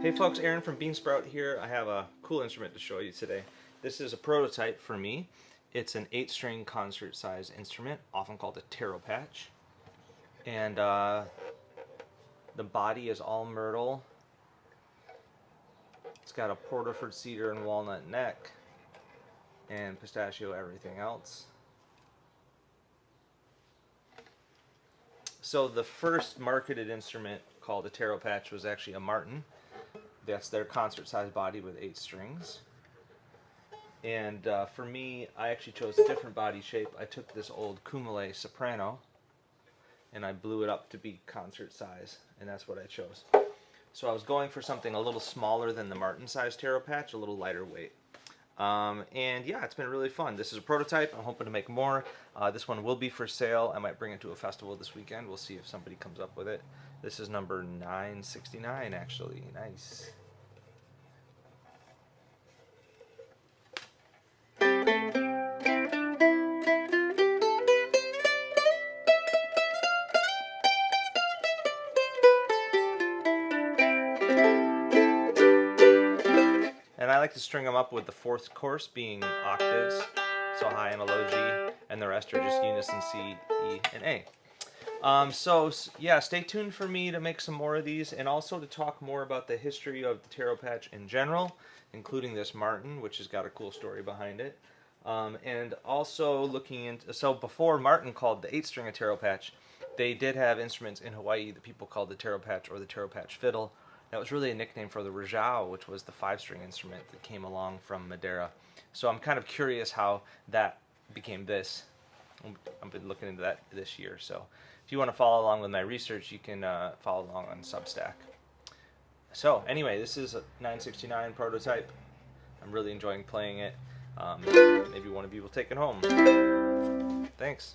Hey folks, Aaron from Beansprout here. I have a cool instrument to show you today. This is a prototype for me. It's an 8-string concert size instrument, often called a Taropatch. And the body is all Myrtle. It's got a Porterford cedar and walnut neck and pistachio everything else. So the first marketed instrument called a Taropatch was actually a Martin. That's their concert size body with 8 strings. And for me, I actually chose a different body shape. I took this old ukulele soprano and I blew it up to be concert size, and that's what I chose. So I was going for something a little smaller than the Martin size Taropatch, a little lighter weight. And yeah, it's been really fun. This is a prototype. I'm hoping to make more. This one will be for sale. I might bring it to a festival this weekend. We'll see if somebody comes up with it. This is number 969 actually. Nice. And I like to string them up with the 4th course being octaves, so high and a low G, and the rest are just unison C, E, and A. So yeah, stay tuned for me to make some more of these, and also to talk more about the history of the Taropatch in general, including this Martin, which has got a cool story behind it. And also looking into, so before Martin called the 8-string a Taropatch, they did have instruments in Hawaii that people called the Taropatch or the Taropatch fiddle. That was really a nickname for the rajau, which was the 5-string instrument that came along from Madeira. So I'm kind of curious how that became this. I've been looking into that this year. So if you want to follow along with my research, you can follow along on Substack. So anyway, this is a 969 prototype. I'm really enjoying playing it. Maybe one of you will take it home. Thanks.